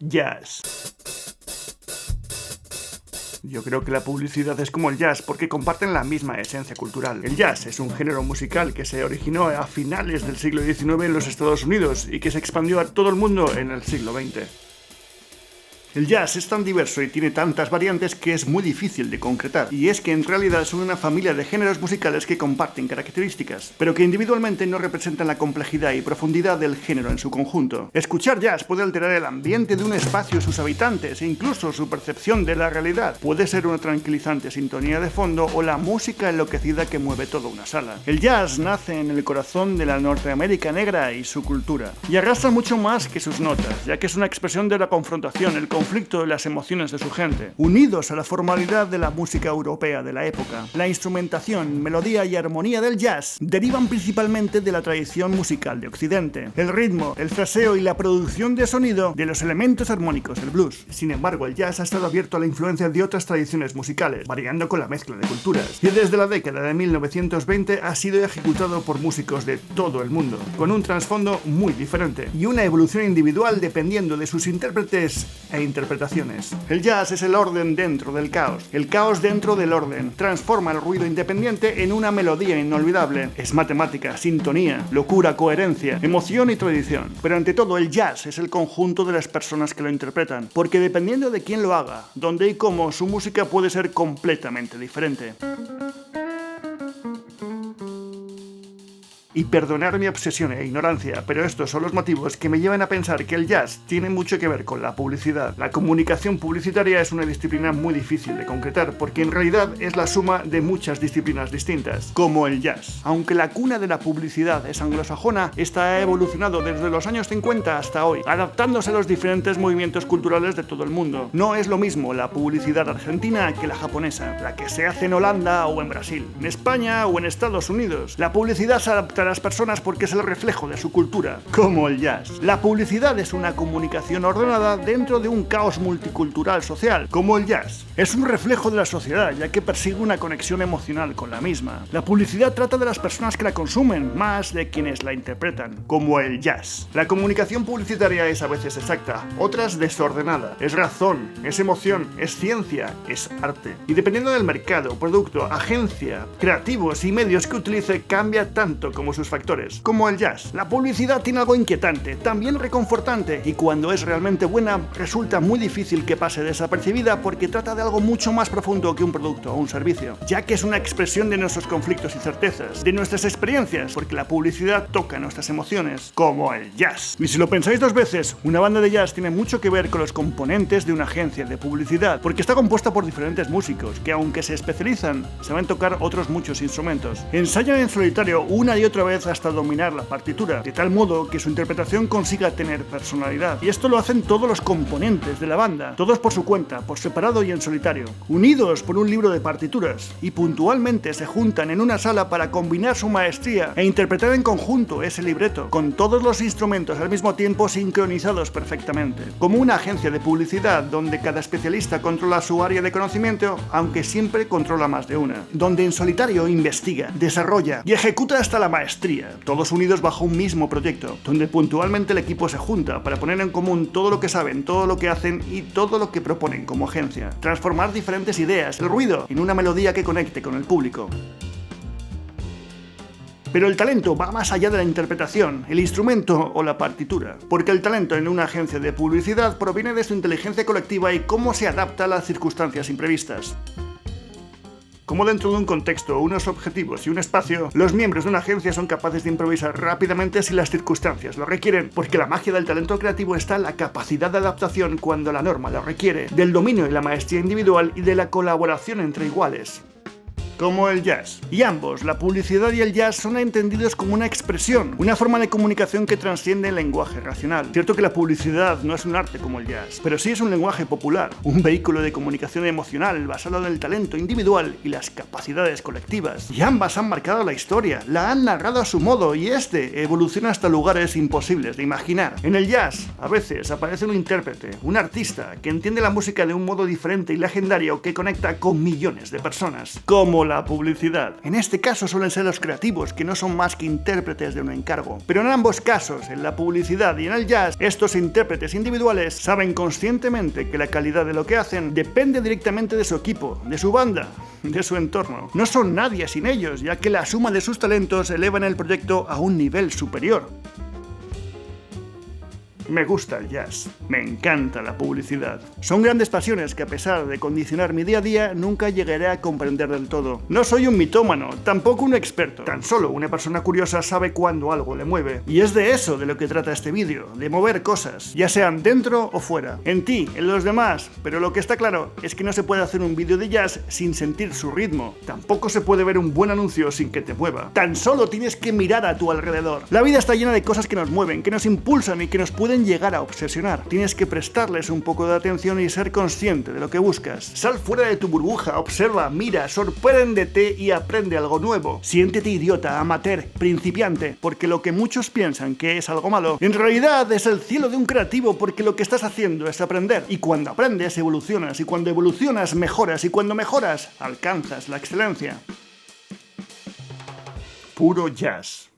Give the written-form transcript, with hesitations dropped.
Jazz. Yo creo que la publicidad es como el jazz porque comparten la misma esencia cultural. El jazz es un género musical que se originó a finales del siglo XIX en los Estados Unidos y que se expandió a todo el mundo en el siglo XX. El jazz es tan diverso y tiene tantas variantes que es muy difícil de concretar, y es que en realidad son una familia de géneros musicales que comparten características, pero que individualmente no representan la complejidad y profundidad del género en su conjunto. Escuchar jazz puede alterar el ambiente de un espacio y sus habitantes, e incluso su percepción de la realidad. Puede ser una tranquilizante sintonía de fondo o la música enloquecida que mueve toda una sala. El jazz nace en el corazón de la Norteamérica negra y su cultura, y arrastra mucho más que sus notas, ya que es una expresión de la confrontación, el conflicto y las emociones de su gente, unidos a la formalidad de la música europea de la época. La instrumentación, melodía y armonía del jazz derivan principalmente de la tradición musical de Occidente. El ritmo, el fraseo y la producción de sonido de los elementos armónicos del blues. Sin embargo, el jazz ha estado abierto a la influencia de otras tradiciones musicales, variando con la mezcla de culturas, y desde la década de 1920 ha sido ejecutado por músicos de todo el mundo, con un trasfondo muy diferente y una evolución individual dependiendo de sus intérpretes e interpretaciones. El jazz es el orden dentro del caos, el caos dentro del orden. Transforma el ruido independiente en una melodía inolvidable. Es matemática, sintonía, locura, coherencia, emoción y tradición. Pero ante todo, el jazz es el conjunto de las personas que lo interpretan, porque dependiendo de quién lo haga, dónde y cómo, su música puede ser completamente diferente. Y perdonar mi obsesión e ignorancia, pero estos son los motivos que me llevan a pensar que el jazz tiene mucho que ver con la publicidad. La comunicación publicitaria es una disciplina muy difícil de concretar, porque en realidad es la suma de muchas disciplinas distintas, como el jazz. Aunque la cuna de la publicidad es anglosajona, esta ha evolucionado desde los años 50 hasta hoy, adaptándose a los diferentes movimientos culturales de todo el mundo. No es lo mismo la publicidad argentina que la japonesa, la que se hace en Holanda o en Brasil, en España o en Estados Unidos. La publicidad se adapta a las personas porque es el reflejo de su cultura, como el jazz. La publicidad es una comunicación ordenada dentro de un caos multicultural social, como el jazz. Es un reflejo de la sociedad, ya que persigue una conexión emocional con la misma. La publicidad trata de las personas que la consumen, más de quienes la interpretan, como el jazz. La comunicación publicitaria es a veces exacta, otras desordenada. Es razón, es emoción, es ciencia, es arte. Y dependiendo del mercado, producto, agencia, creativos y medios que utilice, cambia tanto como sus factores, como el jazz. La publicidad tiene algo inquietante, también reconfortante, y cuando es realmente buena, resulta muy difícil que pase desapercibida porque trata de algo mucho más profundo que un producto o un servicio, ya que es una expresión de nuestros conflictos y certezas, de nuestras experiencias, porque la publicidad toca nuestras emociones, como el jazz. Y si lo pensáis dos veces, una banda de jazz tiene mucho que ver con los componentes de una agencia de publicidad, porque está compuesta por diferentes músicos, que aunque se especializan, saben tocar otros muchos instrumentos. Ensayan en solitario una y otra vez hasta dominar la partitura, de tal modo que su interpretación consiga tener personalidad. Y esto lo hacen todos los componentes de la banda, todos por su cuenta, por separado y en solitario, unidos por un libro de partituras, y puntualmente se juntan en una sala para combinar su maestría e interpretar en conjunto ese libreto, con todos los instrumentos al mismo tiempo sincronizados perfectamente, como una agencia de publicidad donde cada especialista controla su área de conocimiento, aunque siempre controla más de una, donde en solitario investiga, desarrolla y ejecuta hasta la maestría, todos unidos bajo un mismo proyecto, donde puntualmente el equipo se junta para poner en común todo lo que saben, todo lo que hacen y todo lo que proponen como agencia. Transformar diferentes ideas, el ruido, en una melodía que conecte con el público. Pero el talento va más allá de la interpretación, el instrumento o la partitura, porque el talento en una agencia de publicidad proviene de su inteligencia colectiva y cómo se adapta a las circunstancias imprevistas. Como dentro de un contexto, unos objetivos y un espacio, los miembros de una agencia son capaces de improvisar rápidamente si las circunstancias lo requieren, porque la magia del talento creativo está en la capacidad de adaptación cuando la norma lo requiere, del dominio y la maestría individual y de la colaboración entre iguales, como el jazz. Y ambos, la publicidad y el jazz, son entendidos como una expresión, una forma de comunicación que trasciende el lenguaje racional. Cierto que la publicidad no es un arte como el jazz, pero sí es un lenguaje popular, un vehículo de comunicación emocional basado en el talento individual y las capacidades colectivas. Y ambas han marcado la historia, la han narrado a su modo y evoluciona hasta lugares imposibles de imaginar. En el jazz, a veces aparece un intérprete, un artista, que entiende la música de un modo diferente y legendario que conecta con millones de personas, como la publicidad. En este caso suelen ser los creativos, que no son más que intérpretes de un encargo. Pero en ambos casos, en la publicidad y en el jazz, estos intérpretes individuales saben conscientemente que la calidad de lo que hacen depende directamente de su equipo, de su banda, de su entorno. No son nadie sin ellos, ya que la suma de sus talentos elevan el proyecto a un nivel superior. Me gusta el jazz, me encanta la publicidad. Son grandes pasiones que, a pesar de condicionar mi día a día, nunca llegaré a comprender del todo. No soy un mitómano, tampoco un experto. Tan solo una persona curiosa sabe cuándo algo le mueve. Y es de eso de lo que trata este vídeo, de mover cosas, ya sean dentro o fuera. En ti, en los demás, pero lo que está claro es que no se puede hacer un vídeo de jazz sin sentir su ritmo. Tampoco se puede ver un buen anuncio sin que te mueva. Tan solo tienes que mirar a tu alrededor. La vida está llena de cosas que nos mueven, que nos impulsan y que nos pueden llegar a obsesionar. Tienes que prestarles un poco de atención y ser consciente de lo que buscas. Sal fuera de tu burbuja, observa, mira, sorpréndete y aprende algo nuevo. Siéntete idiota, amateur, principiante, porque lo que muchos piensan que es algo malo, en realidad es el cielo de un creativo, porque lo que estás haciendo es aprender. Y cuando aprendes, evolucionas, y cuando evolucionas, mejoras, y cuando mejoras, alcanzas la excelencia. Puro jazz.